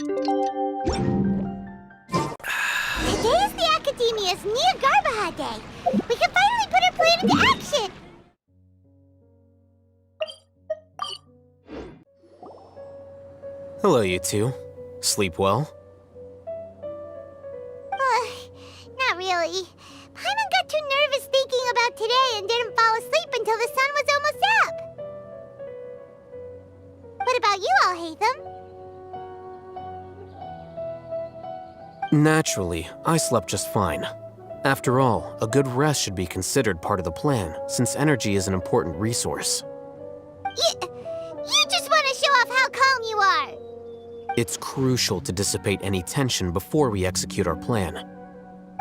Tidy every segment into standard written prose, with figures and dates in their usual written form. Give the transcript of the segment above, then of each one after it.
Today is the Akademiya's Jnagarbha Day. We can finally put our plan into action. Hello, you two. Sleep well? Not really. Paimon got too nervous thinking about today and didn't fall asleep until the sun was almost up. What about you, Alhaitham? Naturally, I slept just fine. After all, a good rest should be considered part of the plan, since energy is an important resource. You just want to show off how calm you are. It's crucial to dissipate any tension before we execute our plan.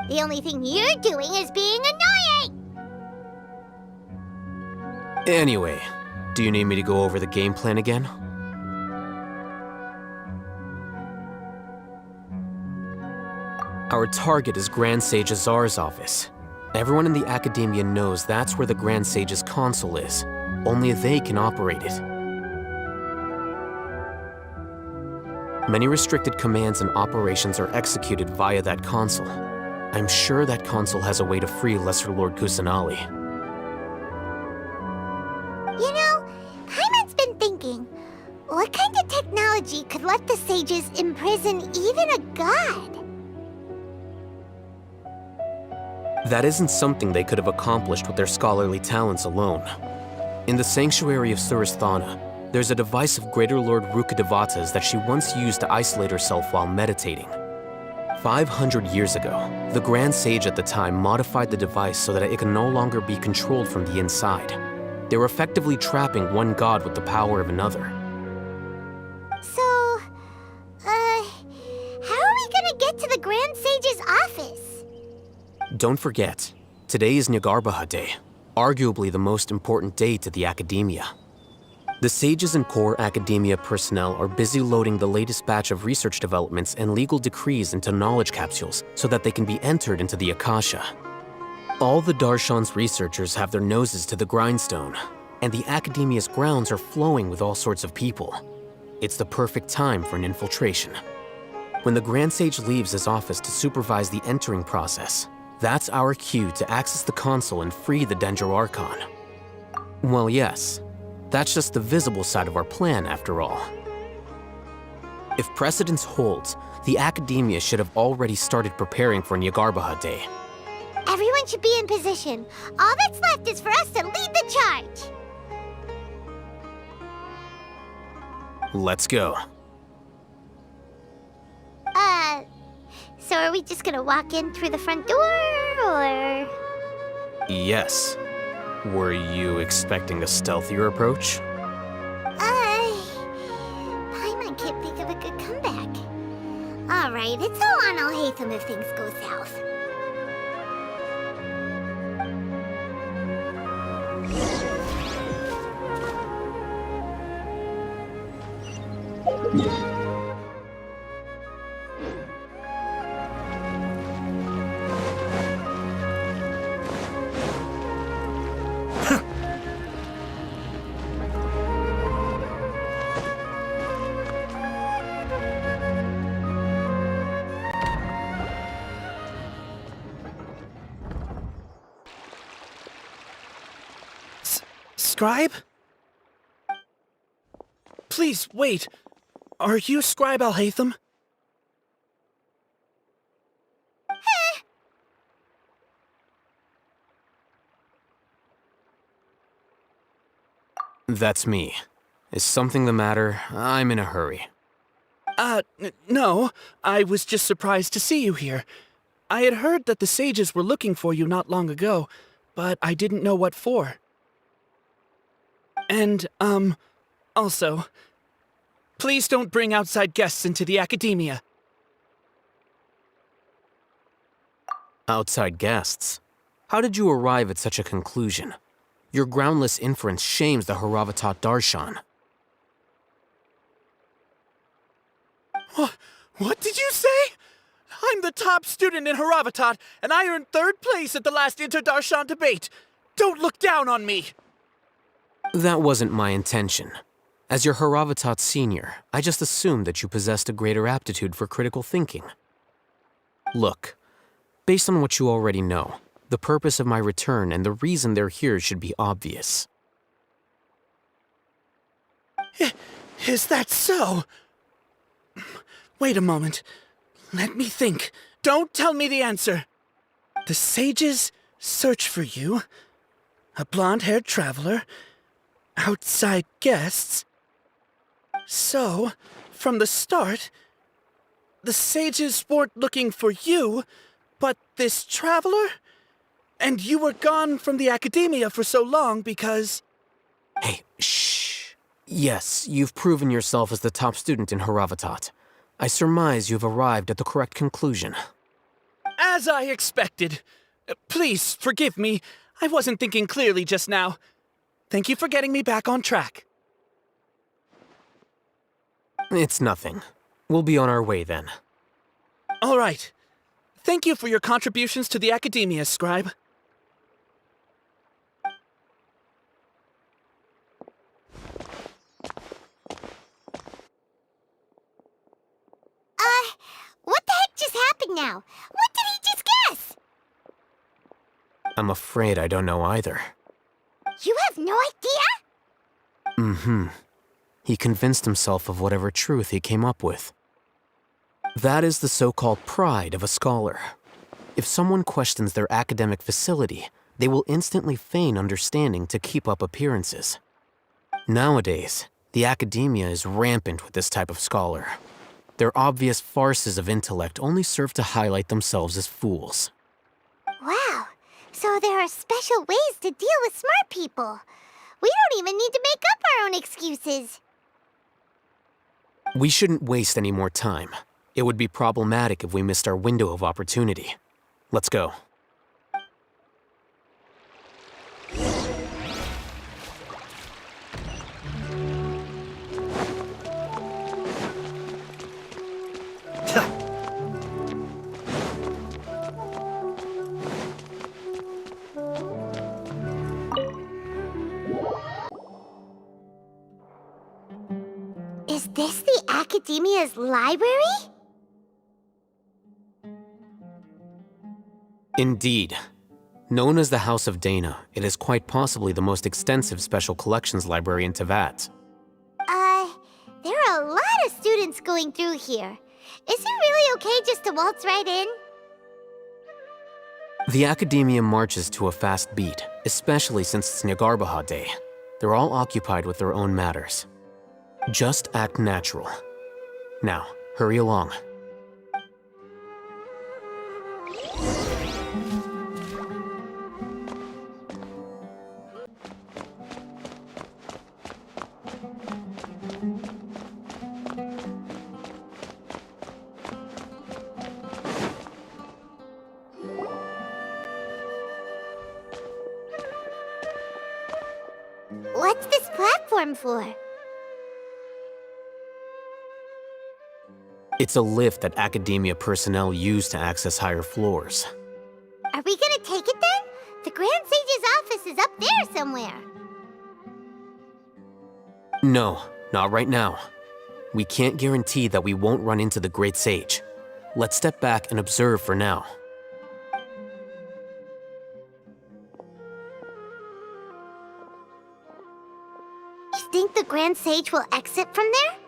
The only thing you're doing is being annoying! Anyway, do you need me to go over the game plan again? Our target is Grand Sage Azar's office. Everyone in the Akademiya knows that's where the Grand Sage's console is. Only they can operate it. Many restricted commands and operations are executed via that console. I'm sure that console has a way to free Lesser Lord Kusanali. You know, Paimon's been thinking, what kind of technology could let the sages imprison even a god? That isn't something they could have accomplished with their scholarly talents alone. In the Sanctuary of Suristhana, there's a device of Greater Lord Rukkhadevata's that she once used to isolate herself while meditating. 500 years ago, the Grand Sage at the time modified the device so that it could no longer be controlled from the inside. They were effectively trapping one god with the power of another. So, how are we gonna get to the Grand Sage's office? Don't forget, today is Jnagarbha Day, arguably the most important day to the Akademiya. The sages and core Akademiya personnel are busy loading the latest batch of research developments and legal decrees into knowledge capsules so that they can be entered into the Akasha. All the Darshan's researchers have their noses to the grindstone, and the Akademiya's grounds are flowing with all sorts of people. It's the perfect time for an infiltration. When the Grand Sage leaves his office to supervise the entering process, that's our cue to access the console and free the Dendro Archon. Well, yes. That's just the visible side of our plan, after all. If precedence holds, the Akademiya should have already started preparing for Jnagarbha Day. Everyone should be in position. All that's left is for us to lead the charge. Let's go. So are we just gonna walk in through the front door, or...? Yes. Were you expecting a stealthier approach? Paimon can't think of a good comeback. Alright, it's all on Alhaitham if things go south. Scribe? Please, wait. Are you Scribe Alhaitham? That's me. Is something the matter? I'm in a hurry. No. I was just surprised to see you here. I had heard that the sages were looking for you not long ago, but I didn't know what for. And, also, please don't bring outside guests into the Akademiya. Outside guests? How did you arrive at such a conclusion? Your groundless inference shames the Haravatat Darshan. What did you say? I'm the top student in Haravatat, and I earned 3rd place at the last Inter-Darshan debate. Don't look down on me! That wasn't my intention. As your Haravatat senior, I just assumed that you possessed a greater aptitude for critical thinking. Look, based on what you already know, the purpose of my return and the reason they're here should be obvious. Is that so? Wait a moment. Let me think. Don't tell me the answer. The sages search for you. A blonde-haired traveler. Outside guests. So, from the start, the sages weren't looking for you, but this traveler? And you were gone from the Akademiya for so long because... Hey, shh. Yes, you've proven yourself as the top student in Haravatat. I surmise you've arrived at the correct conclusion. As I expected. Please, forgive me. I wasn't thinking clearly just now. Thank you for getting me back on track. It's nothing. We'll be on our way then. All right. Thank you for your contributions to the Akademiya, Scribe. What the heck just happened now? What did he just guess? I'm afraid I don't know either. You have no idea? Mm-hmm. He convinced himself of whatever truth he came up with. That is the so-called pride of a scholar. If someone questions their academic facility, they will instantly feign understanding to keep up appearances. Nowadays, the Akademiya is rampant with this type of scholar. Their obvious farces of intellect only serve to highlight themselves as fools. Wow, so there are special ways to deal with smart people. We don't even need to make up our own excuses. We shouldn't waste any more time. It would be problematic if we missed our window of opportunity. Let's go. Is this the Akademiya's library? Indeed. Known as the House of Daena, it is quite possibly the most extensive special collections library in Teyvat. There are a lot of students going through here. Is it really okay just to waltz right in? The Akademiya marches to a fast beat, especially since it's Jnagarbha Day. They're all occupied with their own matters. Just act natural. Now, hurry along. What's this platform for? It's a lift that Akademiya personnel use to access higher floors. Are we gonna take it then? The Grand Sage's office is up there somewhere. No, not right now. We can't guarantee that we won't run into the Great Sage. Let's step back and observe for now. You think the Grand Sage will exit from there?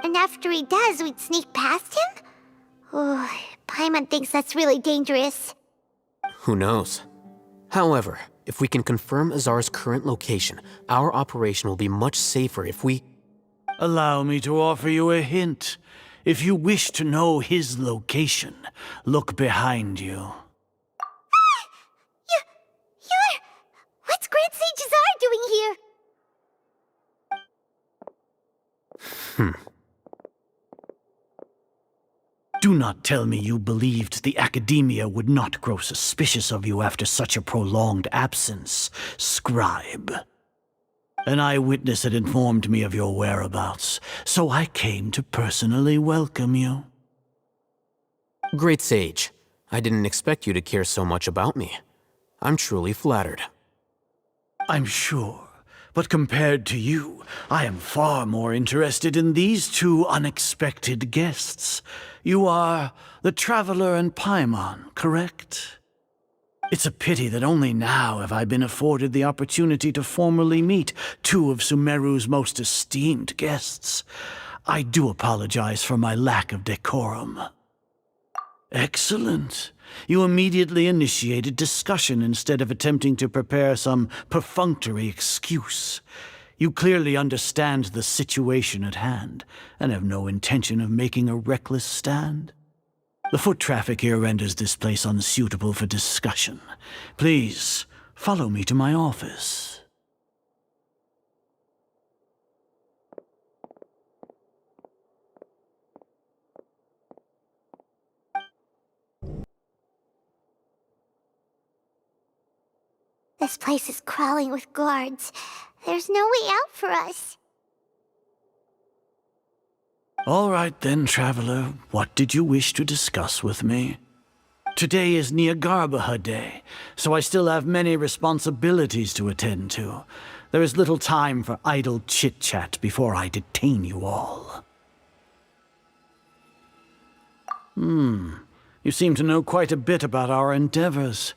And after he does, we'd sneak past him? Oh, Paimon thinks that's really dangerous. Who knows? However, if we can confirm Azar's current location, our operation will be much safer if we... Allow me to offer you a hint. If you wish to know his location, look behind you. What's Grand Sage Azar doing here? Do not tell me you believed the Akademiya would not grow suspicious of you after such a prolonged absence, Scribe. An eyewitness had informed me of your whereabouts, so I came to personally welcome you. Great Sage, I didn't expect you to care so much about me. I'm truly flattered. I'm sure, But compared to you, I am far more interested in these two unexpected guests. You are the Traveler and Paimon, correct? It's a pity that only now have I been afforded the opportunity to formally meet two of Sumeru's most esteemed guests. I do apologize for my lack of decorum. Excellent. You immediately initiated discussion instead of attempting to prepare some perfunctory excuse. You clearly understand the situation at hand, and have no intention of making a reckless stand. The foot traffic here renders this place unsuitable for discussion. Please, follow me to my office. This place is crawling with guards. There's no way out for us. All right then, Traveler. What did you wish to discuss with me? Today is Jnagarbha Day, so I still have many responsibilities to attend to. There is little time for idle chit-chat before I detain you all. You seem to know quite a bit about our endeavors.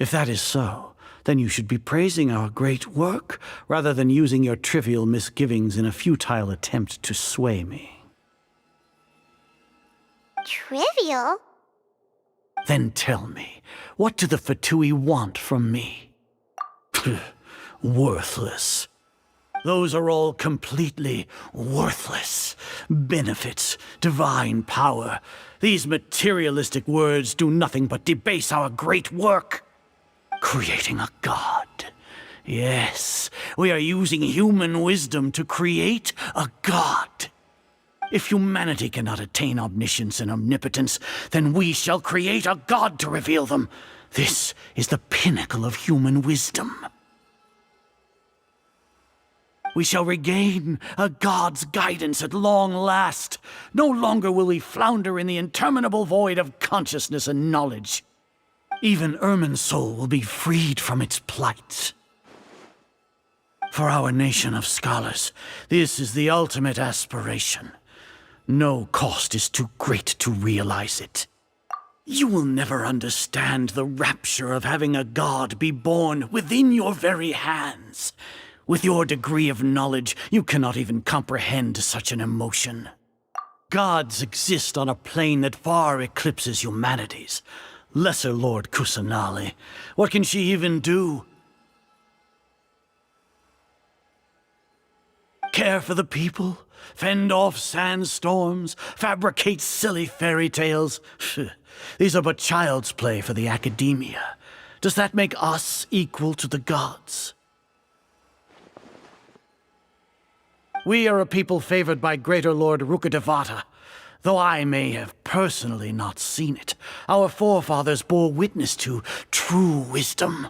If that is so, then you should be praising our great work, rather than using your trivial misgivings in a futile attempt to sway me. Trivial? Then tell me, what do the Fatui want from me? Worthless. Those are all completely worthless. Benefits, divine power. These materialistic words do nothing but debase our great work. Creating a god. Yes, we are using human wisdom to create a god. If humanity cannot attain omniscience and omnipotence, then we shall create a god to reveal them. This is the pinnacle of human wisdom. We shall regain a god's guidance at long last. No longer will we flounder in the interminable void of consciousness and knowledge. Even Irminsul will be freed from its plight. For our nation of scholars, this is the ultimate aspiration. No cost is too great to realize it. You will never understand the rapture of having a god be born within your very hands. With your degree of knowledge, you cannot even comprehend such an emotion. Gods exist on a plane that far eclipses humanity's. Lesser Lord Kusanali, what can she even do? Care for the people? Fend off sandstorms? Fabricate silly fairy tales? These are but child's play for the Akademiya. Does that make us equal to the gods? We are a people favored by Greater Lord Rukkhadevata. Though I may have personally not seen it, our forefathers bore witness to true wisdom.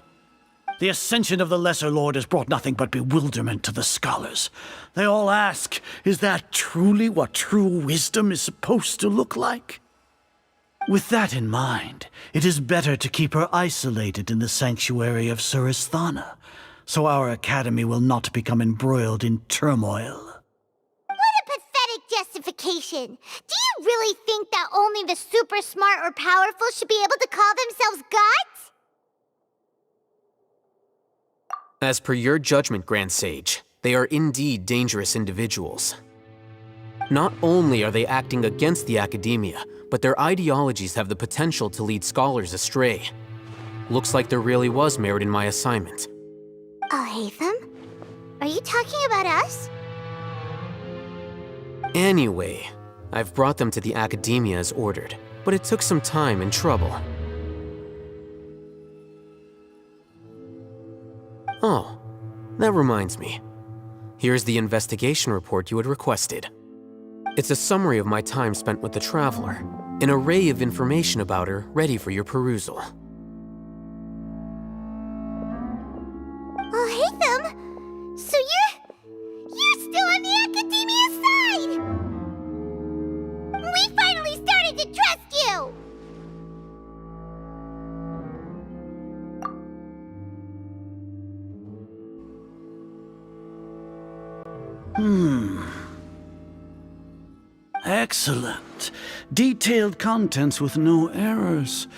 The ascension of the Lesser Lord has brought nothing but bewilderment to the scholars. They all ask, is that truly what true wisdom is supposed to look like? With that in mind, it is better to keep her isolated in the sanctuary of Suristhana, so our academy will not become embroiled in turmoil. Justification. Do you really think that only the super smart or powerful should be able to call themselves gods? As per your judgment, Grand Sage, they are indeed dangerous individuals. Not only are they acting against the Akademiya, but their ideologies have the potential to lead scholars astray. Looks like there really was merit in my assignment. Alhaitham? Are you talking about us? Anyway, I've brought them to the Akademiya as ordered, but it took some time and trouble. Oh, that reminds me. Here's the investigation report you had requested. It's a summary of my time spent with the Traveler, an array of information about her ready for your perusal. Alhaitham? So you're still on the Akademiya side! We finally started to trust you! Excellent. Detailed contents with no errors.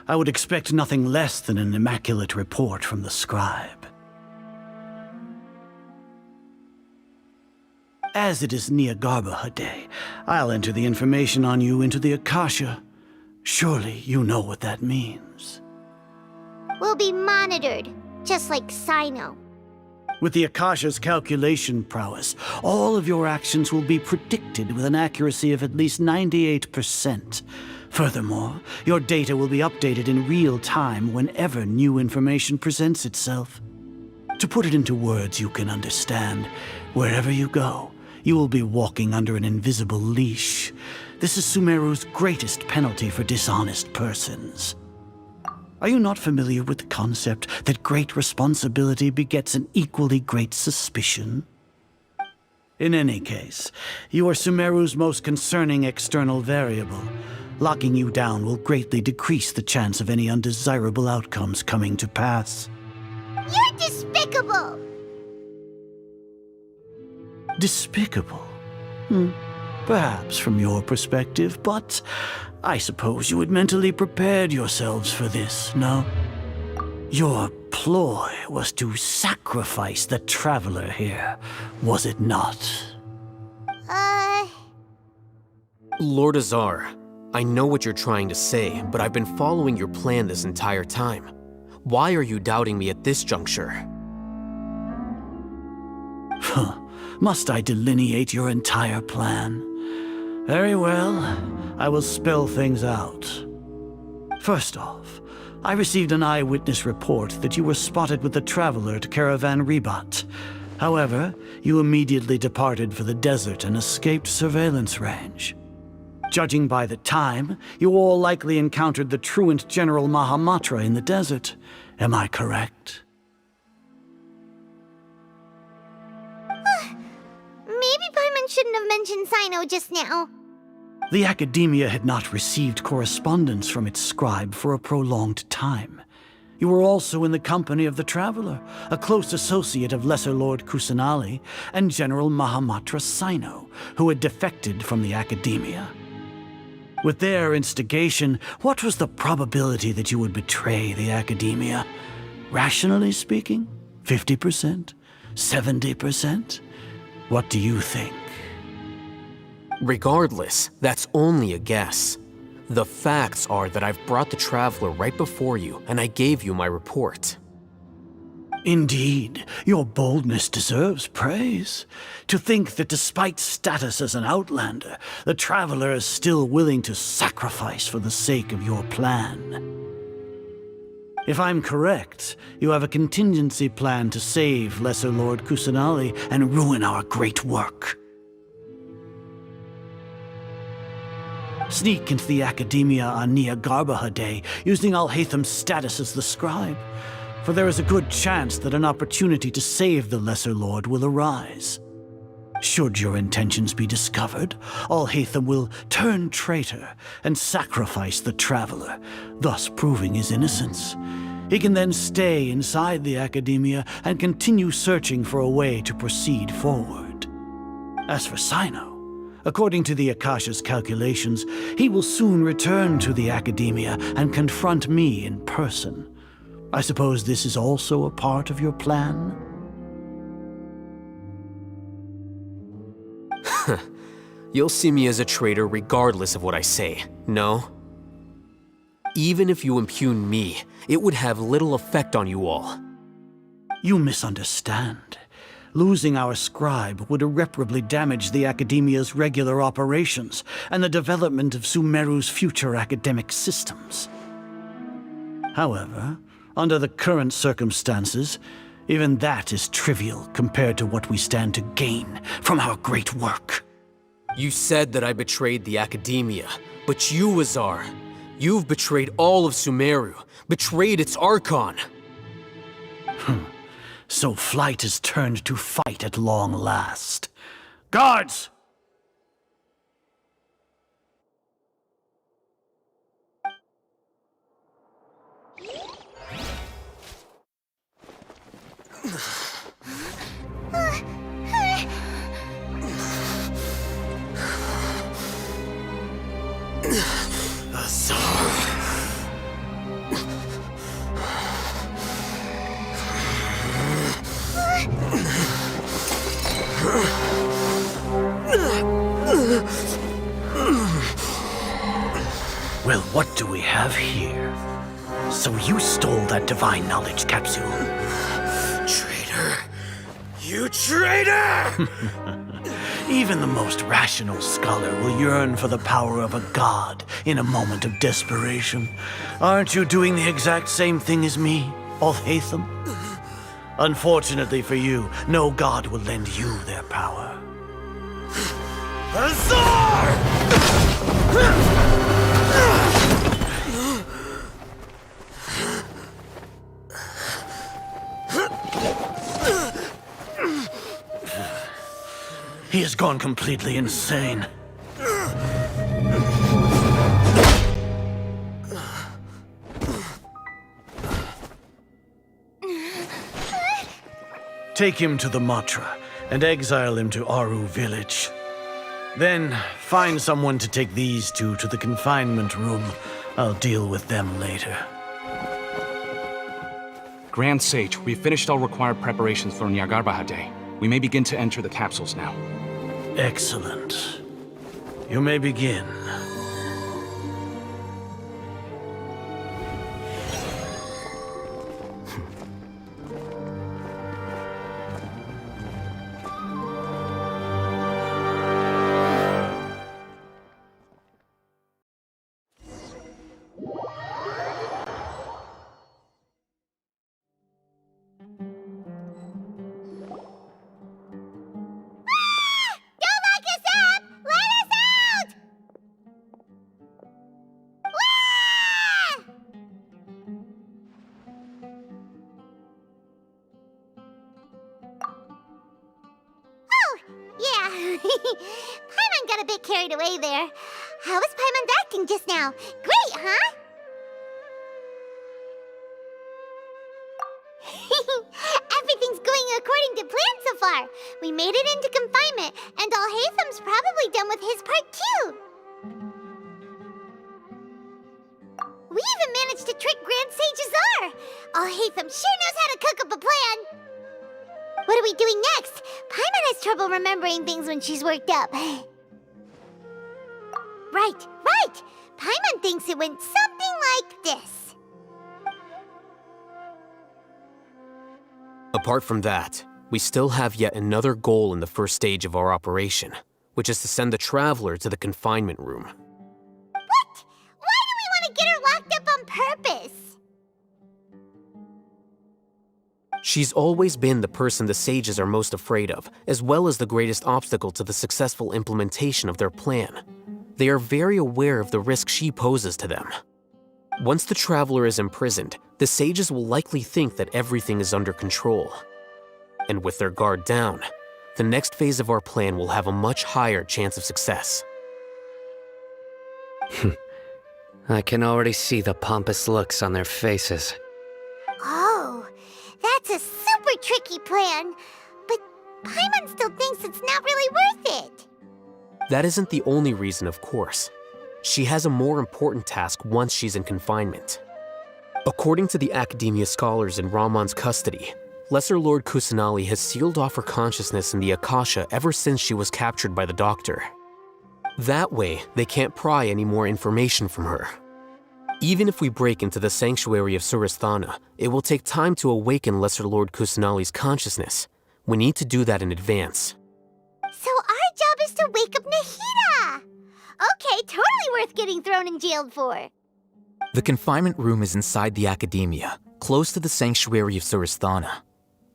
I would expect nothing less than an immaculate report from the scribe. As it is Jnagarbha Day, I'll enter the information on you into the Akasha. Surely you know what that means. We'll be monitored, just like Sino. With the Akasha's calculation prowess, all of your actions will be predicted with an accuracy of at least 98%. Furthermore, your data will be updated in real time whenever new information presents itself. To put it into words you can understand, wherever you go, you will be walking under an invisible leash. This is Sumeru's greatest penalty for dishonest persons. Are you not familiar with the concept that great responsibility begets an equally great suspicion? In any case, you are Sumeru's most concerning external variable. Locking you down will greatly decrease the chance of any undesirable outcomes coming to pass. You're despicable! Despicable? Perhaps from your perspective, but I suppose you had mentally prepared yourselves for this, no? Your ploy was to sacrifice the traveler here, was it not? Lord Azar, I know what you're trying to say, but I've been following your plan this entire time. Why are you doubting me at this juncture? Must I delineate your entire plan? Very well, I will spell things out. First off, I received an eyewitness report that you were spotted with the traveler at Caravan Ribat. However, you immediately departed for the desert and escaped surveillance range. Judging by the time, you all likely encountered the truant General Mahamatra in the desert. Am I correct? Maybe Paimon shouldn't have mentioned Sino just now. The Akademiya had not received correspondence from its scribe for a prolonged time. You were also in the company of the Traveler, a close associate of Lesser Lord Kusanali and General Mahamatra Sino, who had defected from the Akademiya. With their instigation, what was the probability that you would betray the Akademiya? Rationally speaking, 50%? 70%? What do you think? Regardless, that's only a guess. The facts are that I've brought the Traveler right before you, and I gave you my report. Indeed, your boldness deserves praise. To think that despite status as an outlander, the Traveler is still willing to sacrifice for the sake of your plan. If I'm correct, you have a contingency plan to save Lesser Lord Kusanali and ruin our great work. Sneak into the Akademiya on Jnagarbha Day, using Alhaitham's status as the scribe. For there is a good chance that an opportunity to save the Lesser Lord will arise. Should your intentions be discovered, Alhaitham will turn traitor and sacrifice the Traveler, thus proving his innocence. He can then stay inside the Akademiya and continue searching for a way to proceed forward. As for Sino, according to the Akasha's calculations, he will soon return to the Akademiya and confront me in person. I suppose this is also a part of your plan? You'll see me as a traitor regardless of what I say, no? Even if you impugn me, it would have little effect on you all. You misunderstand. Losing our scribe would irreparably damage the Akademiya's regular operations and the development of Sumeru's future academic systems. However, under the current circumstances, even that is trivial compared to what we stand to gain from our great work. You said that I betrayed the Akademiya, but you, Azar, you've betrayed all of Sumeru, betrayed its Archon. So flight has turned to fight at long last. Guards! Well, what do we have here? So you stole that divine knowledge capsule. Traitor! You traitor! Even the most rational scholar will yearn for the power of a god in a moment of desperation. Aren't you doing the exact same thing as me, Alhaitham? Unfortunately for you, no god will lend you their power. Azar! He has gone completely insane. Take him to the Matra and exile him to Aru village. Then find someone to take these two to the confinement room. I'll deal with them later. Grand Sage, we've finished all required preparations for Jnagarbha Day. We may begin to enter the capsules now. Excellent. You may begin. Don't lock us up! Let us out! Wah! Oh, yeah. Paimon got a bit carried away there. How was Paimon's acting just now? Great, huh? Everything's going according to plan so far. We made it into confinement, and Alhaitham's probably done with his part too. We even managed to trick Grand Sage Azar. Alhaitham sure knows how to cook up a plan. What are we doing next? Paimon has trouble remembering things when she's worked up. Right. Paimon thinks it went something like this. Apart from that, we still have yet another goal in the first stage of our operation, which is to send the Traveler to the confinement room. What? Why do we want to get her locked up on purpose? She's always been the person the sages are most afraid of, as well as the greatest obstacle to the successful implementation of their plan. They are very aware of the risk she poses to them. Once the Traveler is imprisoned, the sages will likely think that everything is under control. And with their guard down, the next phase of our plan will have a much higher chance of success. I can already see the pompous looks on their faces. Oh, that's a super tricky plan. But Paimon still thinks it's not really worth it. That isn't the only reason, of course. She has a more important task once she's in confinement. According to the Akademiya scholars in Ramon's custody, Lesser Lord Kusanali has sealed off her consciousness in the Akasha ever since she was captured by the Doctor. That way, they can't pry any more information from her. Even if we break into the sanctuary of Surasthana, it will take time to awaken Lesser Lord Kusanali's consciousness. We need to do that in advance. So our job is to wake up Nahida! Okay, totally worth getting thrown and jailed for. The confinement room is inside the Akademiya, close to the sanctuary of Surasthana.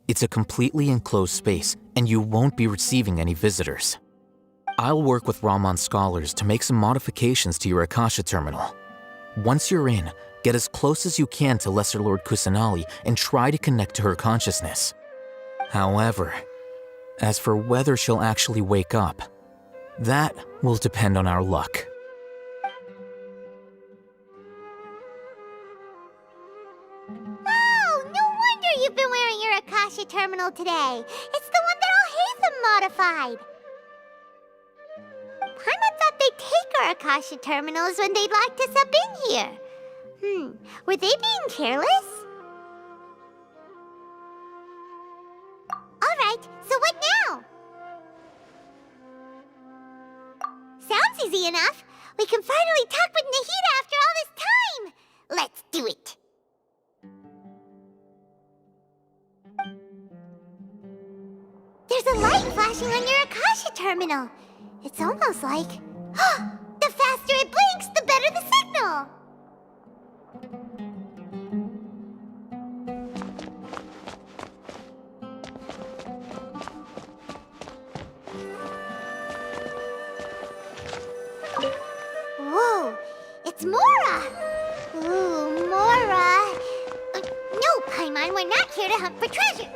It's a completely enclosed space, and you won't be receiving any visitors. I'll work with Ramon's scholars to make some modifications to your Akasha terminal. Once you're in, get as close as you can to Lesser Lord Kusanali and try to connect to her consciousness. However, as for whether she'll actually wake up, that will depend on our luck. Oh, no wonder you've been wearing your Akasha terminal today. It's the one that Alhaitham modified. Paimon thought they'd take our Akasha terminals when they locked us up in here. Were they being careless? All right, so what now? that's easy enough. We can finally talk with Nahida after all this time. Let's do it. There's a light flashing on your Akasha terminal. It's almost like... the faster it blinks, the better the signal. Whoa, it's Mora! Ooh, Mora! No, Paimon, we're not here to hunt for treasure.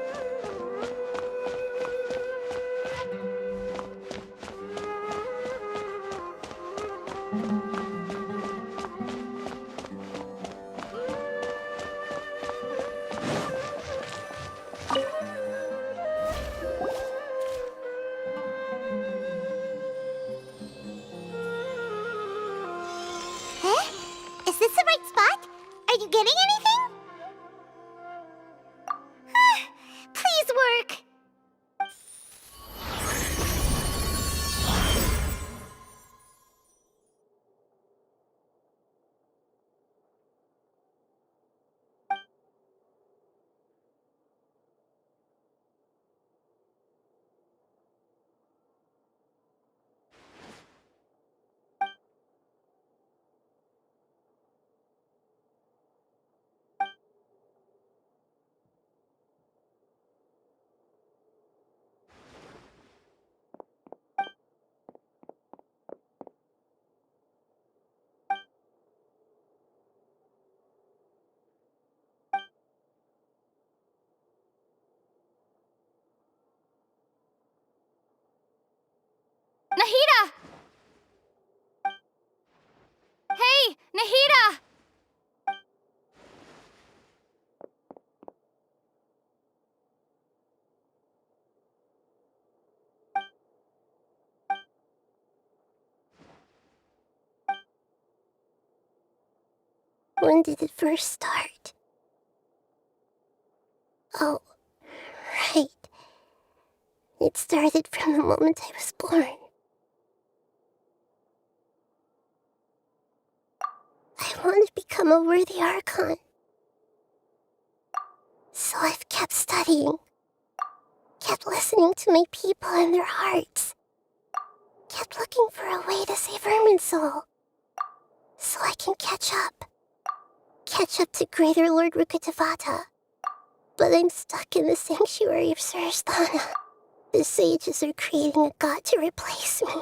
Is this the right spot? Are you getting anything? Please work. Nahida! Hey, Nahida! When did it first start? Oh, right. It started from the moment I was born. I want to become a worthy Archon. So I've kept studying. Kept listening to my people and their hearts. Kept looking for a way to save Irminsul. So I can catch up. Catch up to Greater Lord Rukkhadevata. But I'm stuck in the sanctuary of Surasthana. The sages are creating a god to replace me.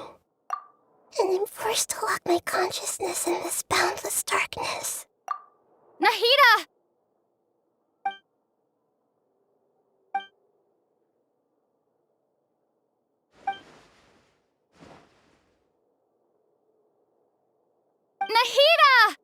And I'm forced to lock my consciousness in this boundless darkness. Nahida! Nahida!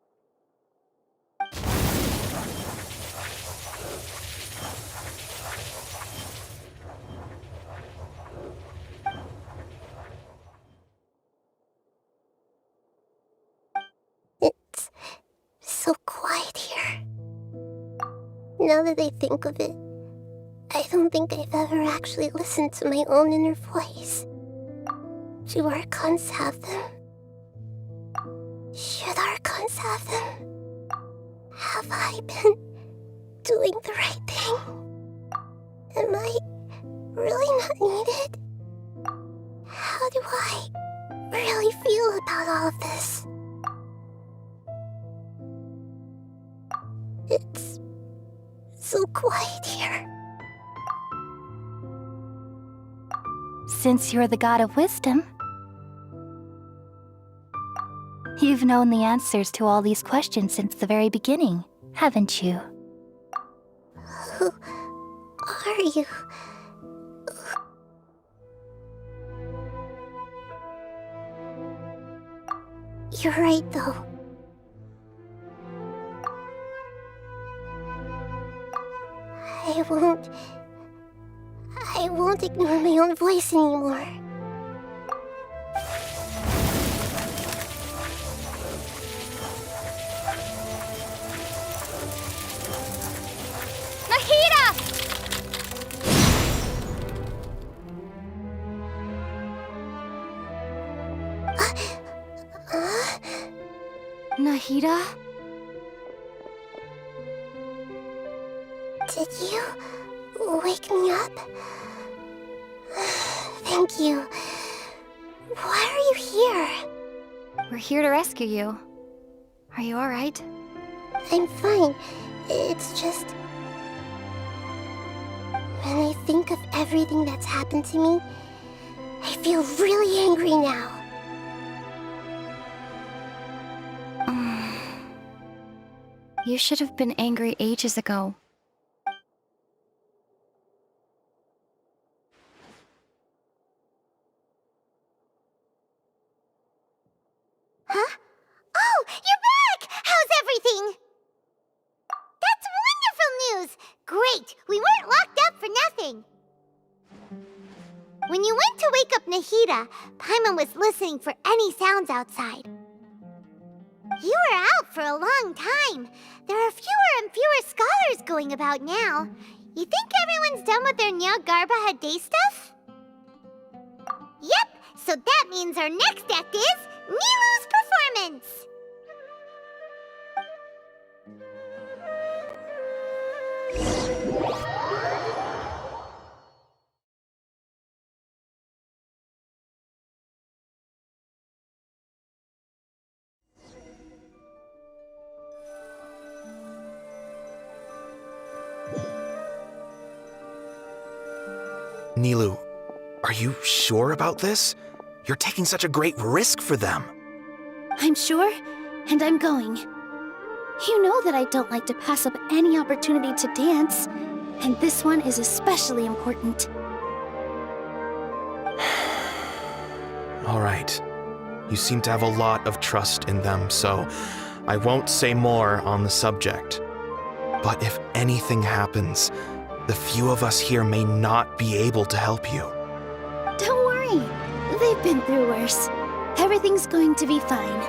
It's so quiet here. Now that I think of it, I don't think I've ever actually listened to my own inner voice. Do Archons have them? Should Archons have them? Have I been doing the right thing? Am I really not needed? How do I really feel about all of this? It's so quiet here. Since you're the god of wisdom, you've known the answers to all these questions since the very beginning, haven't you? Who are you? You're right, though. I won't ignore my own voice anymore. Nahida! Nahida? Did you wake me up? Thank you. Why are you here? We're here to rescue you. Are you alright? I'm fine. It's just... when I think of everything that's happened to me, I feel really angry now. You should have been angry ages ago. Huh? Oh, you're back! How's everything? That's wonderful news! Great! We weren't locked up for nothing! When you went to wake up Nahida, Paimon was listening for any sounds outside. You were out for a long time. There are fewer and fewer scholars going about now. You think everyone's done with their Jnagarbha day stuff? Yep, so that means our next act is Nilou's performance! Nilou, are you sure about this? You're taking such a great risk for them. I'm sure, and I'm going. You know that I don't like to pass up any opportunity to dance, and this one is especially important. All right. You seem to have a lot of trust in them, so I won't say more on the subject. But if anything happens, the few of us here may not be able to help you. Don't worry. They've been through worse. Everything's going to be fine.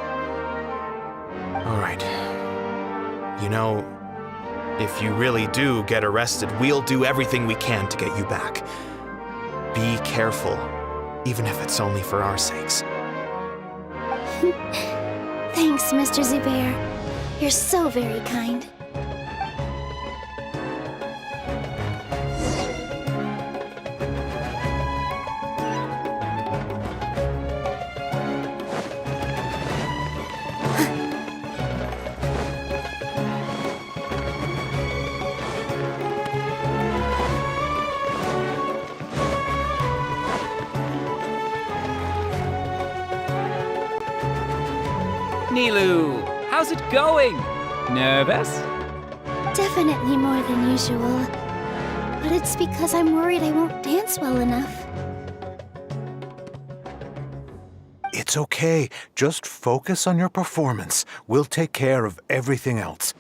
All right. You know, if you really do get arrested, we'll do everything we can to get you back. Be careful, even if it's only for our sakes. Thanks, Mr. Zubair. You're so very kind. Nilou, how's it going? Nervous? Definitely more than usual. But it's because I'm worried I won't dance well enough. It's okay. Just focus on your performance. We'll take care of everything else.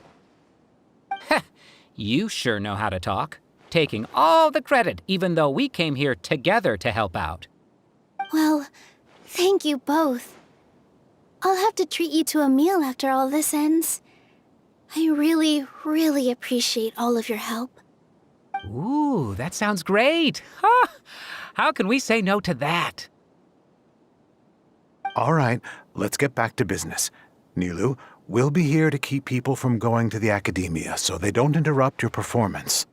You sure know how to talk. Taking all the credit, even though we came here together to help out. Well, thank you both. I'll have to treat you to a meal after all this ends. I really, really appreciate all of your help. Ooh, that sounds great. Huh? How can we say no to that? All right, let's get back to business. Nilou, we'll be here to keep people from going to the Akademiya so they don't interrupt your performance.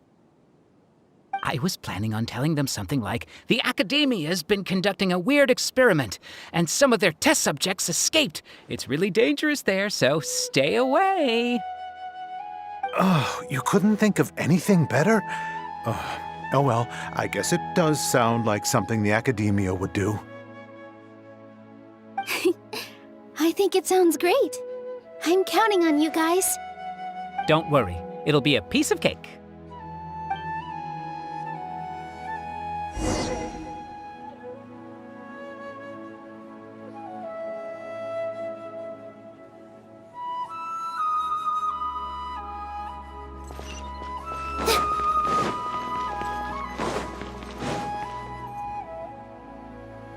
I was planning on telling them something like, the Akademiya's been conducting a weird experiment, and some of their test subjects escaped. It's really dangerous there, so stay away. Oh, you couldn't think of anything better? Oh well, I guess it does sound like something the Akademiya would do. I think it sounds great. I'm counting on you guys. Don't worry, it'll be a piece of cake.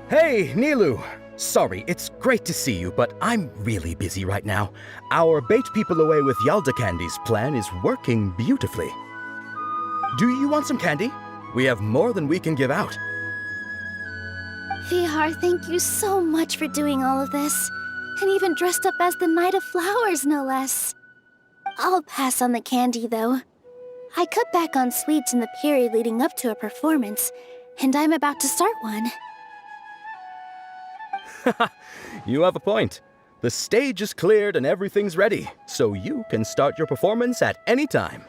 Hey, Nilou! Sorry, it's great to see you, but I'm really busy right now. Our Bait People Away with Yalda Candies plan is working beautifully. Do you want some candy? We have more than we can give out. Vihar, thank you so much for doing all of this. and even dressed up as the Knight of Flowers, no less. I'll pass on the candy, though. I cut back on sweets in the period leading up to a performance, and I'm about to start one. You have a point. The stage is cleared and everything's ready, so you can start your performance at any time.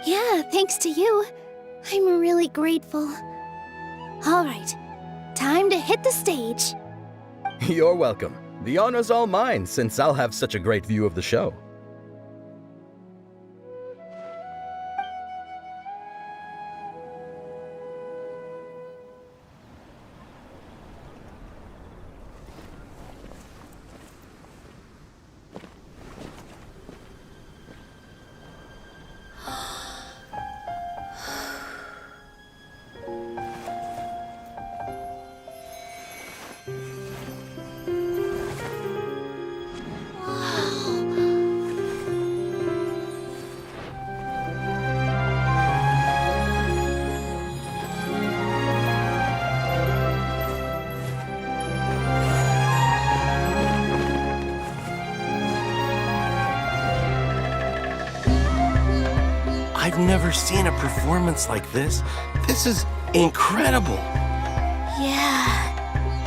Yeah, thanks to you. I'm really grateful. All right, time to hit the stage. You're welcome. The honor's all mine, since I'll have such a great view of the show. I've never seen a performance like this. This is incredible. Yeah,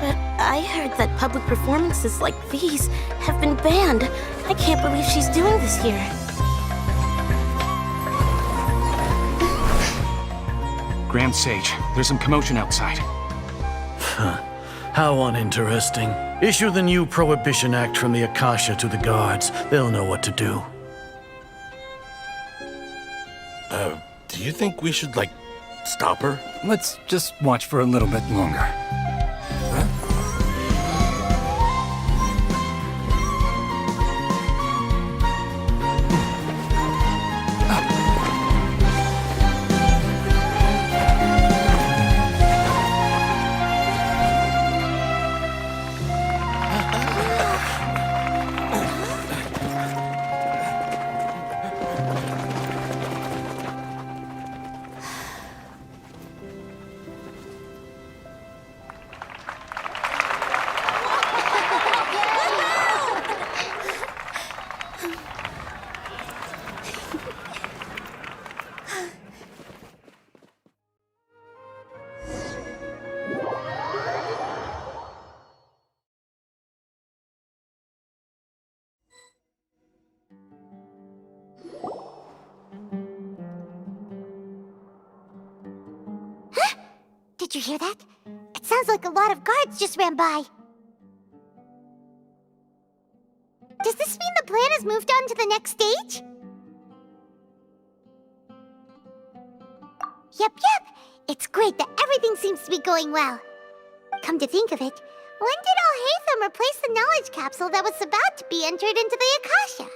but I heard that public performances like these have been banned. I can't believe she's doing this here. Grand Sage, there's some commotion outside. How uninteresting. Issue the new Prohibition Act from the Akasha to the guards. They'll know what to do. Do you think we should, stop her? Let's just watch for a little bit longer. Did you hear that? It sounds like a lot of guards just ran by. Does this mean the plan has moved on to the next stage? Yep. It's great that everything seems to be going well. Come to think of it, when did Alhaitham replace the knowledge capsule that was about to be entered into the Akasha?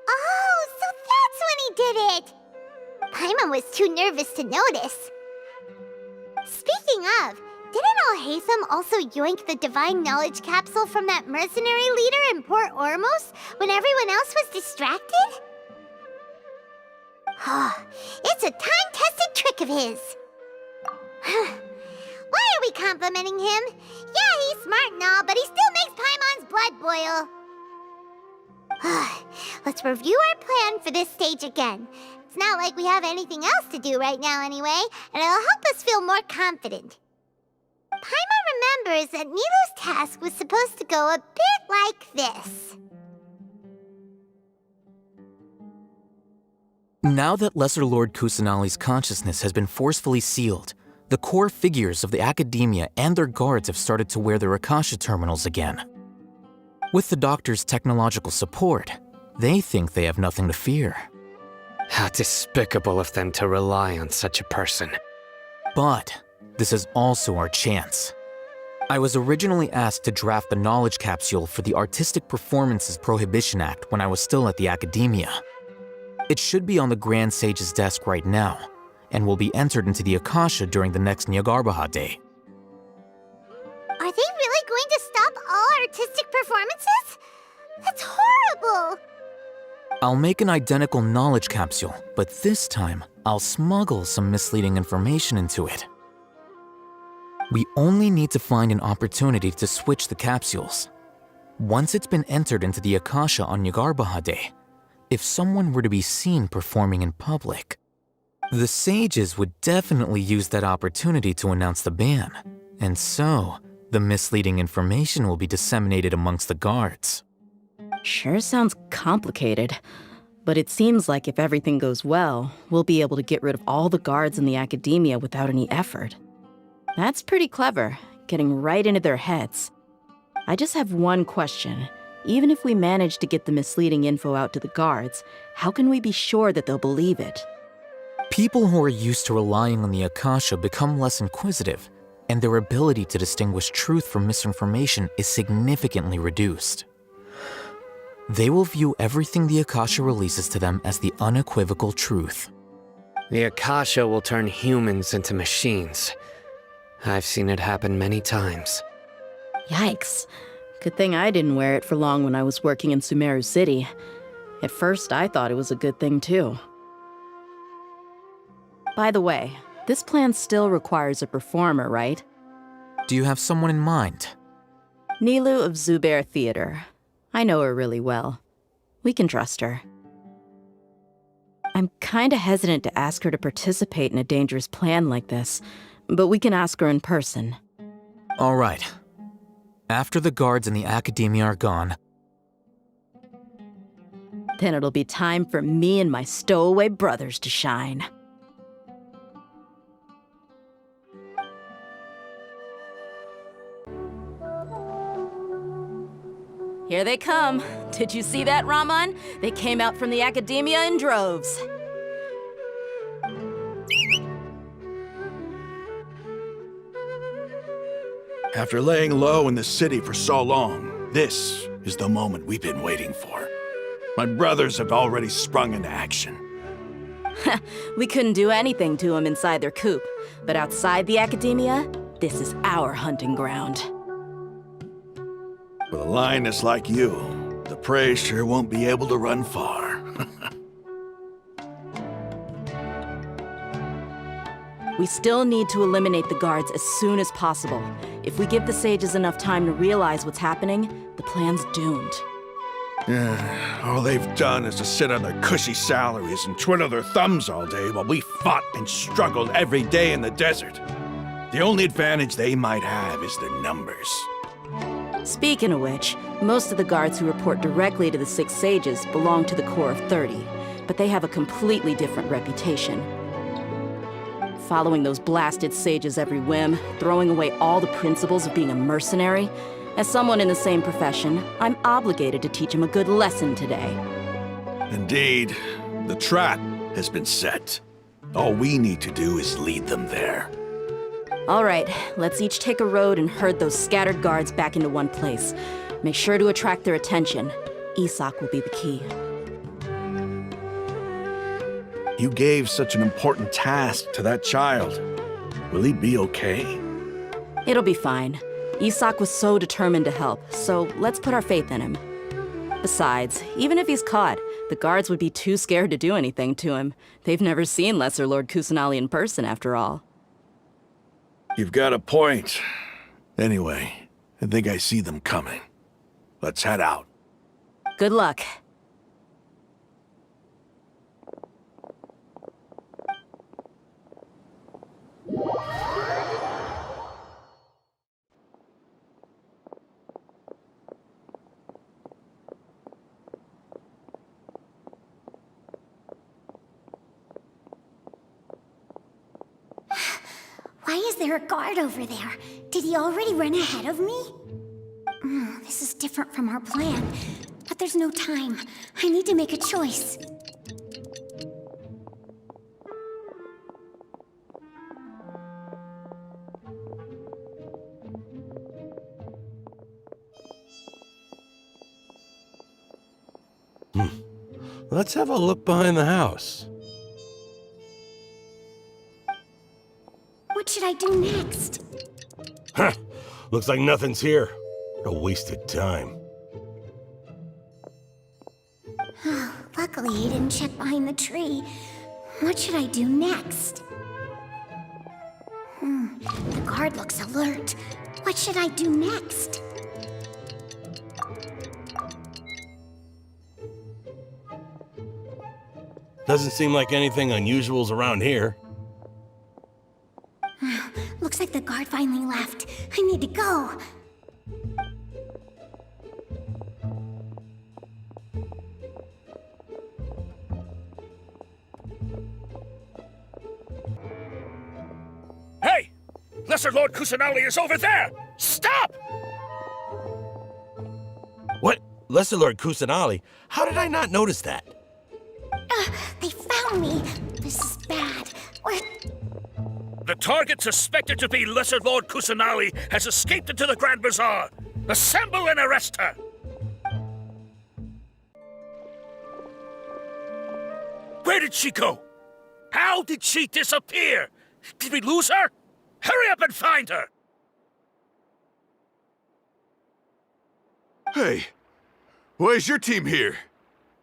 Oh, so that's when he did it! Paimon was too nervous to notice. Speaking of, didn't Alhaitham also yoink the divine knowledge capsule from that mercenary leader in Port Ormos when everyone else was distracted? It's a time-tested trick of his. Why are we complimenting him? Yeah, he's smart and all, but he still makes Paimon's blood boil. Let's review our plan for this stage again. It's not like we have anything else to do right now anyway, and it'll help us feel more confident. Paimon remembers that Nilou's task was supposed to go a bit like this. Now that Lesser Lord Kusanali's consciousness has been forcefully sealed, the core figures of the Akademiya and their guards have started to wear their Akasha terminals again. With the Doctor's technological support, they think they have nothing to fear. How despicable of them to rely on such a person. But this is also our chance. I was originally asked to draft the knowledge capsule for the Artistic Performances Prohibition Act when I was still at the Akademiya. It should be on the Grand Sage's desk right now, and will be entered into the Akasha during the next Jnagarbha day. Are they really going to stop all artistic performances? That's horrible! I'll make an identical knowledge capsule, but this time, I'll smuggle some misleading information into it. We only need to find an opportunity to switch the capsules. Once it's been entered into the Akasha on Jnagarbha Day, if someone were to be seen performing in public, the sages would definitely use that opportunity to announce the ban, and so the misleading information will be disseminated amongst the guards. Sure sounds complicated, but it seems like if everything goes well, we'll be able to get rid of all the guards in the Akademiya without any effort. That's pretty clever, getting right into their heads. I just have one question. Even if we manage to get the misleading info out to the guards, how can we be sure that they'll believe it? People who are used to relying on the Akasha become less inquisitive, and their ability to distinguish truth from misinformation is significantly reduced. They will view everything the Akasha releases to them as the unequivocal truth. The Akasha will turn humans into machines. I've seen it happen many times. Yikes. Good thing I didn't wear it for long when I was working in Sumeru City. At first, I thought it was a good thing too. By the way, this plan still requires a performer, right? Do you have someone in mind? Nilu of Zubair Theater. I know her really well. We can trust her. I'm kinda hesitant to ask her to participate in a dangerous plan like this, but we can ask her in person. All right. After the guards in the Akademiya are gone, then it'll be time for me and my stowaway brothers to shine. Here they come. Did you see that, Raman? They came out from the Akademiya in droves. After laying low in the city for so long, this is the moment we've been waiting for. My brothers have already sprung into action. We couldn't do anything to them inside their coop, but outside the Akademiya, this is our hunting ground. With a lioness like you, the prey sure won't be able to run far. We still need to eliminate the guards as soon as possible. If we give the sages enough time to realize what's happening, the plan's doomed. All they've done is to sit on their cushy salaries and twiddle their thumbs all day while we fought and struggled every day in the desert. The only advantage they might have is their numbers. Speaking of which, most of the guards who report directly to the 6 sages belong to the Corps of 30, but they have a completely different reputation. Following those blasted sages every whim, throwing away all the principles of being a mercenary. As someone in the same profession, I'm obligated to teach them a good lesson today. Indeed, the trap has been set. All we need to do is lead them there. All right, let's each take a road and herd those scattered guards back into one place. Make sure to attract their attention. Isak will be the key. You gave such an important task to that child. Will he be okay? It'll be fine. Isak was so determined to help, so let's put our faith in him. Besides, even if he's caught, the guards would be too scared to do anything to him. They've never seen Lesser Lord Kusanali in person, after all. You've got a point. Anyway, I think I see them coming. Let's head out. Good luck. Why is there a guard over there? Did he already run ahead of me? This is different from our plan. But there's no time. I need to make a choice. Let's have a look behind the house. What should I do next? Huh. Looks like nothing's here. A wasted time. Luckily, he didn't check behind the tree. What should I do next? The guard looks alert. What should I do next? Doesn't seem like anything unusual's around here. Looks like the guard finally left. I need to go. Hey! Lesser Lord Kusanali is over there! Stop! What? Lesser Lord Kusanali? How did I not notice that? They found me. This is bad. The target suspected to be Lesser Lord Kusanali has escaped into the Grand Bazaar. Assemble and arrest her! Where did she go? How did she disappear? Did we lose her? Hurry up and find her! Hey, why is your team here?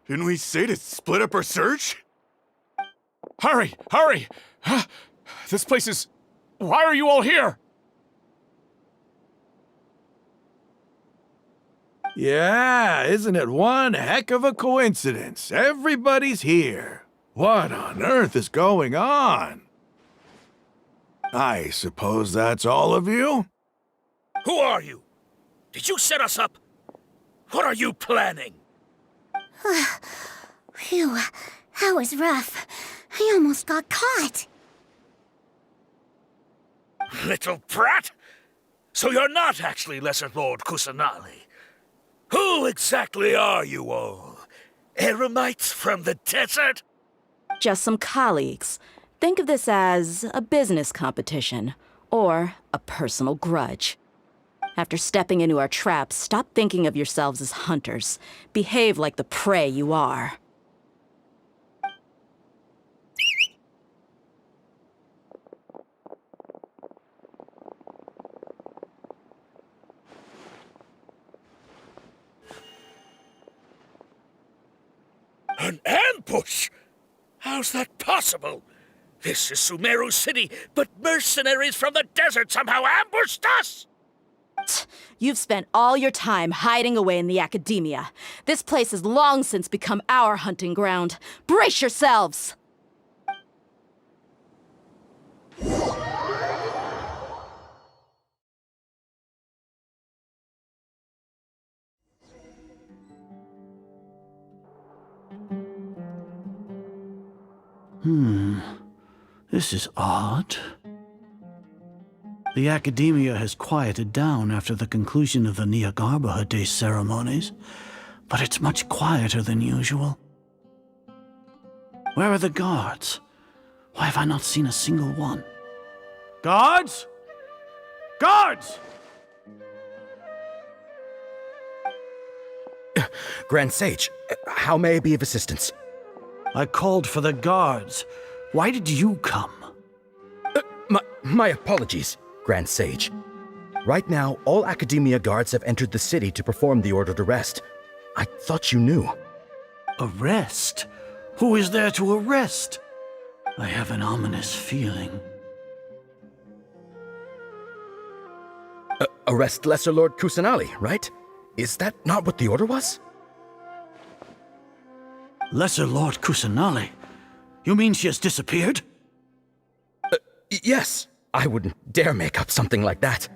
Didn't we say to split up our search? Hurry! Hurry! This place is... Why are you all here? Yeah, isn't it one heck of a coincidence? Everybody's here. What on earth is going on? I suppose that's all of you? Who are you? Did you set us up? What are you planning? Phew, that was rough. I almost got caught. Little brat! So you're not actually Lesser Lord Kusanali. Who exactly are you all? Eremites from the desert? Just some colleagues. Think of this as a business competition, or a personal grudge. After stepping into our traps, stop thinking of yourselves as hunters. Behave like the prey you are. An ambush? How's that possible? This is Sumeru City, but mercenaries from the desert somehow ambushed us! You've spent all your time hiding away in the Akademiya. This place has long since become our hunting ground. Brace yourselves! This is odd. The Akademiya has quieted down after the conclusion of the Jnagarbha Day ceremonies, but it's much quieter than usual. Where are the guards? Why have I not seen a single one? Guards? Guards! Grand Sage, how may I be of assistance? I called for the guards. Why did you come? My apologies, Grand Sage. Right now, all Akademiya guards have entered the city to perform the ordered arrest. I thought you knew. Arrest? Who is there to arrest? I have an ominous feeling. Arrest Lesser Lord Kusanali, right? Is that not what the order was? Lesser Lord Kusanali? You mean she has disappeared? Yes. I wouldn't dare make up something like that.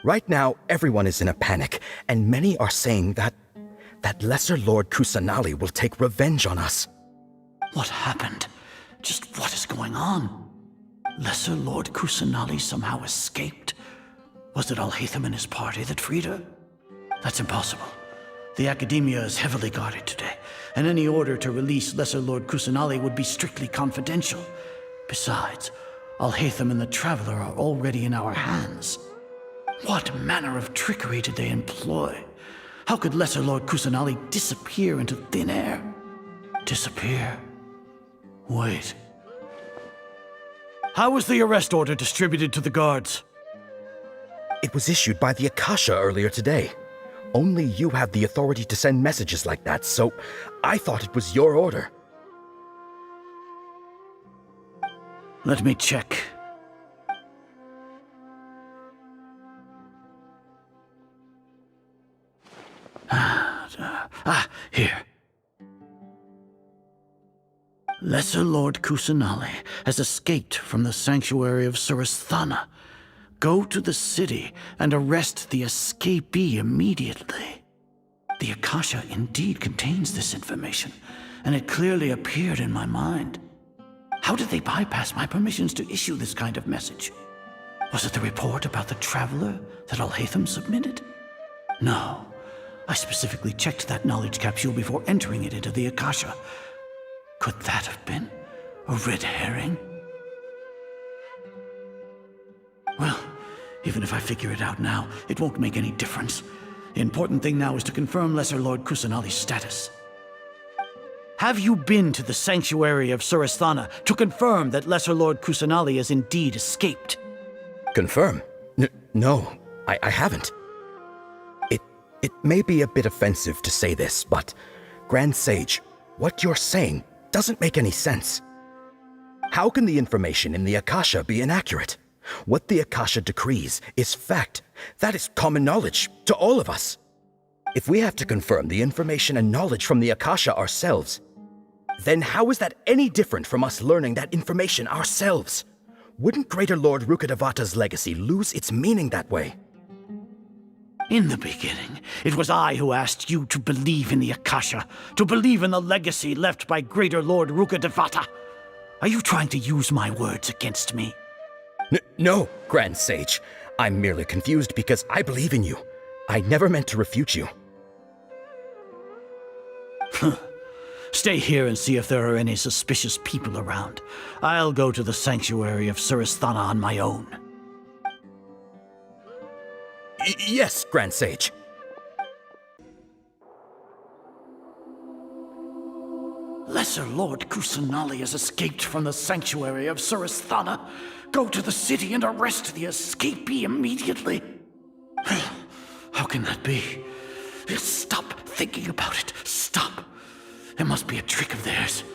Right now, everyone is in a panic, and many are saying that Lesser Lord Kusanali will take revenge on us. What happened? Just what is going on? Lesser Lord Kusanali somehow escaped? Was it Alhaitham and his party that freed her? That's impossible. The Akademiya is heavily guarded today, and any order to release Lesser Lord Kusanali would be strictly confidential. Besides, Alhaitham and the Traveler are already in our hands. What manner of trickery did they employ? How could Lesser Lord Kusanali disappear into thin air? Disappear? Wait. How was the arrest order distributed to the guards? It was issued by the Akasha earlier today. Only you have the authority to send messages like that, so I thought it was your order. Let me check. Here. Lesser Lord Kusanali has escaped from the sanctuary of Surasthana. Go to the city and arrest the escapee immediately. The Akasha indeed contains this information, and it clearly appeared in my mind. How did they bypass my permissions to issue this kind of message? Was it the report about the traveler that Alhaitham submitted? No. I specifically checked that knowledge capsule before entering it into the Akasha. Could that have been a red herring? Well, even if I figure it out now, it won't make any difference. The important thing now is to confirm Lesser Lord Kusanali's status. Have you been to the sanctuary of Surasthana to confirm that Lesser Lord Kusanali has indeed escaped? Confirm? No, I haven't. It may be a bit offensive to say this, but Grand Sage, what you're saying doesn't make any sense. How can the information in the Akasha be inaccurate? What the Akasha decrees is fact. That is common knowledge to all of us. If we have to confirm the information and knowledge from the Akasha ourselves, then how is that any different from us learning that information ourselves? Wouldn't Greater Lord Rukkhadevata's legacy lose its meaning that way? In the beginning, it was I who asked you to believe in the Akasha, to believe in the legacy left by Greater Lord Rukkhadevata. Are you trying to use my words against me? No, Grand Sage. I'm merely confused because I believe in you. I never meant to refute you. Stay here and see if there are any suspicious people around. I'll go to the sanctuary of Surasthana on my own. Yes, Grand Sage. Lesser Lord Kusanali has escaped from the sanctuary of Surasthana. Go to the city and arrest the escapee immediately. How can that be? Stop thinking about it. Stop. It must be a trick of theirs.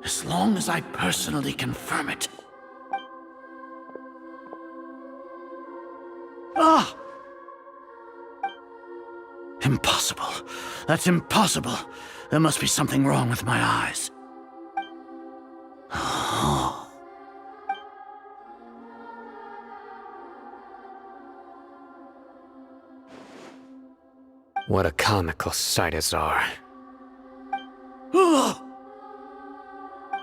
As long as I personally confirm it. Ah! Impossible. That's impossible. There must be something wrong with my eyes. What a comical sight Azar.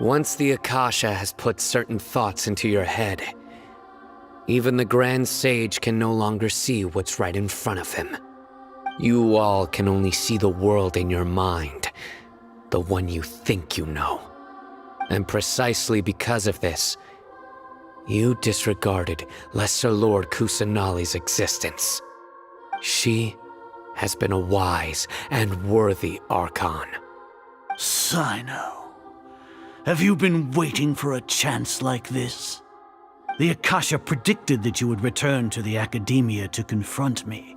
Once the Akasha has put certain thoughts into your head, even the Grand Sage can no longer see what's right in front of him. You all can only see the world in your mind, the one you think you know. And precisely because of this, you disregarded Lesser Lord Kusanali's existence. She has been a wise and worthy Archon. Sino, have you been waiting for a chance like this? The Akasha predicted that you would return to the Akademiya to confront me,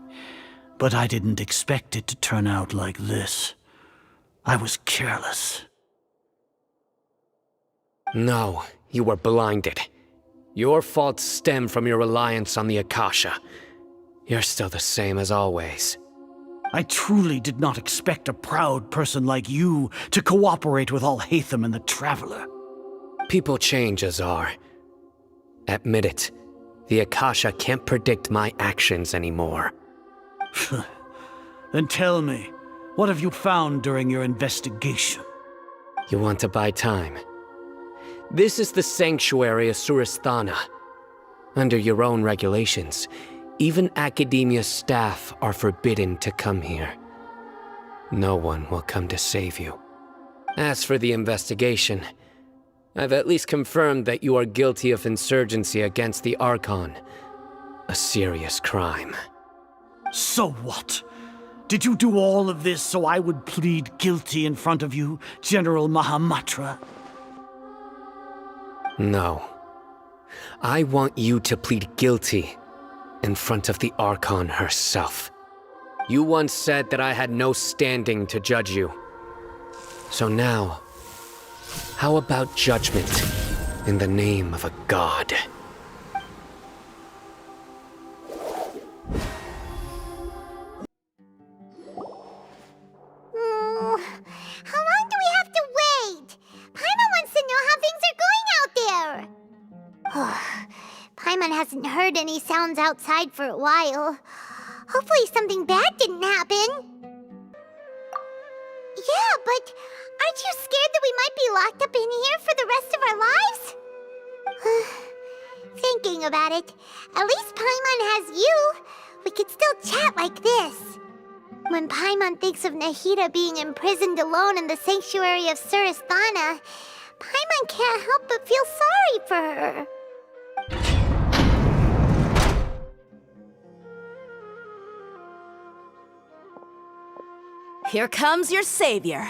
but I didn't expect it to turn out like this. I was careless. No, you were blinded. Your faults stem from your reliance on the Akasha. You're still the same as always. I truly did not expect a proud person like you to cooperate with Alhaitham and the Traveler. People change, Azar. Admit it. The Akasha can't predict my actions anymore. Then tell me, what have you found during your investigation? You want to buy time? This is the sanctuary of Surasthana. Under your own regulations, even Akademiya staff are forbidden to come here. No one will come to save you. As for the investigation, I've at least confirmed that you are guilty of insurgency against the Archon. A serious crime. So what? Did you do all of this so I would plead guilty in front of you, General Mahamatra? No. I want you to plead guilty in front of the Archon herself. You once said that I had no standing to judge you. So now, how about judgment in the name of a god? Paimon hasn't heard any sounds outside for a while. Hopefully something bad didn't happen. Yeah, but aren't you scared that we might be locked up in here for the rest of our lives? Thinking about it, at least Paimon has you. We could still chat like this. When Paimon thinks of Nahida being imprisoned alone in the sanctuary of Surasthana, Paimon can't help but feel sorry for her. Here comes your savior.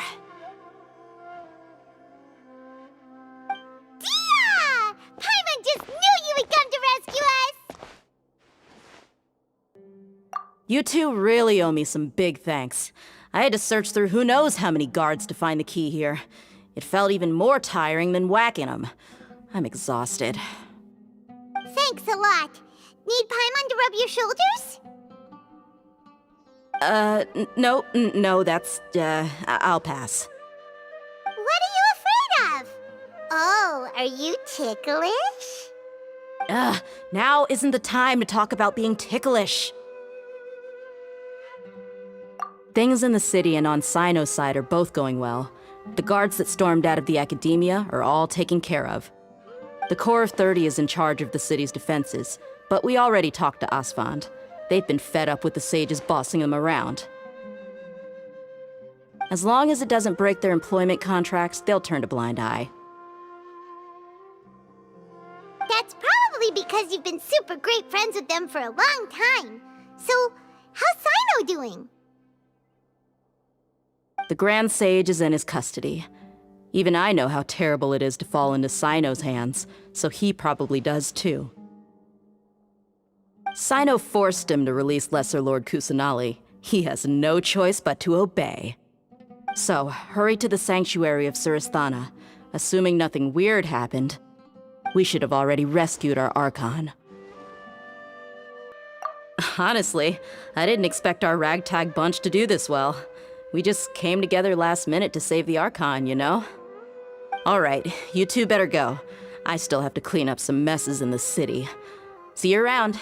Dia! Paimon just knew you would come to rescue us! You two really owe me some big thanks. I had to search through who knows how many guards to find the key here. It felt even more tiring than whacking them. I'm exhausted. Thanks a lot. Need Paimon to rub your shoulders? No, that's, I'll pass. What are you afraid of? Oh, are you ticklish? Now isn't the time to talk about being ticklish. Things in the city and on Sino's side are both going well. The guards that stormed out of the Akademiya are all taken care of. The Corps of 30 is in charge of the city's defenses, but we already talked to Asfand. They've been fed up with the sages bossing them around. As long as it doesn't break their employment contracts, they'll turn a blind eye. That's probably because you've been super great friends with them for a long time. So, how's Sino doing? The Grand Sage is in his custody. Even I know how terrible it is to fall into Sino's hands, so he probably does too. Sino forced him to release Lesser Lord Kusanali. He has no choice but to obey. So, hurry to the sanctuary of Surasthana. Assuming nothing weird happened, we should have already rescued our Archon. Honestly, I didn't expect our ragtag bunch to do this well. We just came together last minute to save the Archon, you know? Alright, you two better go. I still have to clean up some messes in the city. See you around.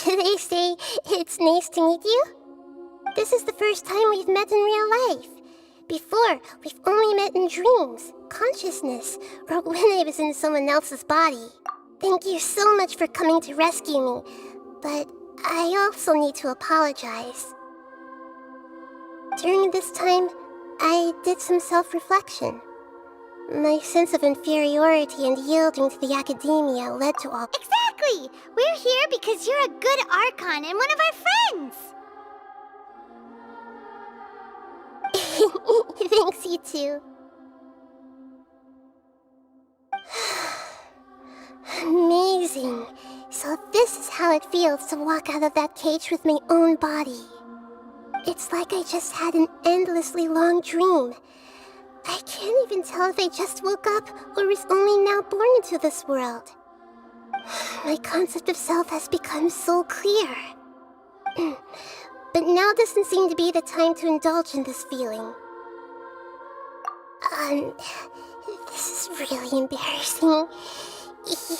Should I say it's nice to meet you? This is the first time we've met in real life. Before, we've only met in dreams, consciousness, or when I was in someone else's body. Thank you so much for coming to rescue me, but I also need to apologize. During this time, I did some self-reflection. My sense of inferiority and yielding to the Akademiya led to all— Exactly! We're here because you're a good Archon and one of our friends! Thanks, you too. Amazing. So this is how it feels to walk out of that cage with my own body. It's like I just had an endlessly long dream. I can't even tell if I just woke up or was only now born into this world. My concept of self has become so clear. But now doesn't seem to be the time to indulge in this feeling. This is really embarrassing.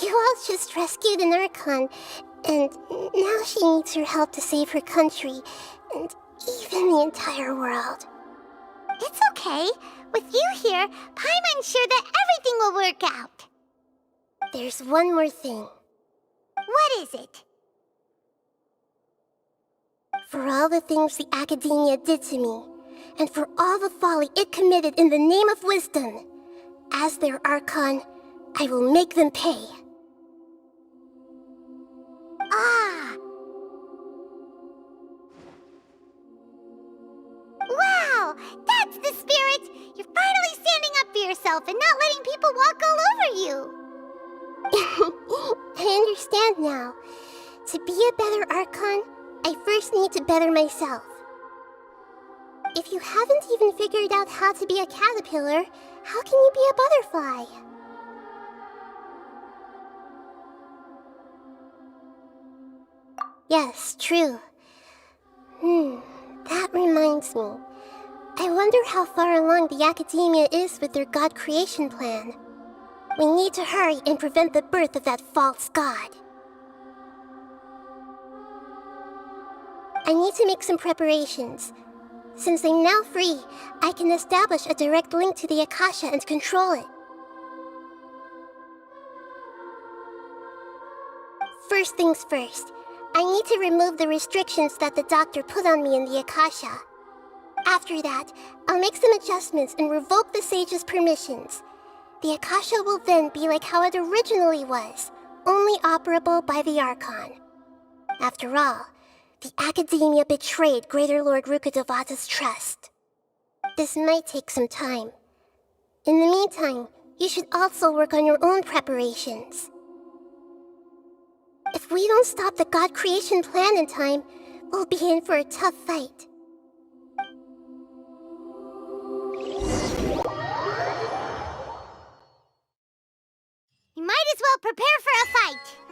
You all just rescued an Archon, and now she needs your help to save her country, and even the entire world. It's okay. With you here, Paimon's sure that everything will work out. There's one more thing. What is it? For all the things the Akademiya did to me, and for all the folly it committed in the name of wisdom, as their Archon, I will make them pay. Ah! Wow! That's the spirit! You're finally standing up for yourself and not letting people walk all over you! I understand now. To be a better Archon, I first need to better myself. If you haven't even figured out how to be a caterpillar, how can you be a butterfly? Yes, true. That reminds me. I wonder how far along the Akademiya is with their god creation plan. We need to hurry and prevent the birth of that false god. I need to make some preparations. Since I'm now free, I can establish a direct link to the Akasha and control it. First things first, I need to remove the restrictions that the doctor put on me in the Akasha. After that, I'll make some adjustments and revoke the sage's permissions. The Akasha will then be like how it originally was, only operable by the Archon. After all, the Akademiya betrayed Greater Lord Rukkhadevata's trust. This might take some time. In the meantime, you should also work on your own preparations. If we don't stop the god creation plan in time, we'll be in for a tough fight. You might as well prepare for a fight!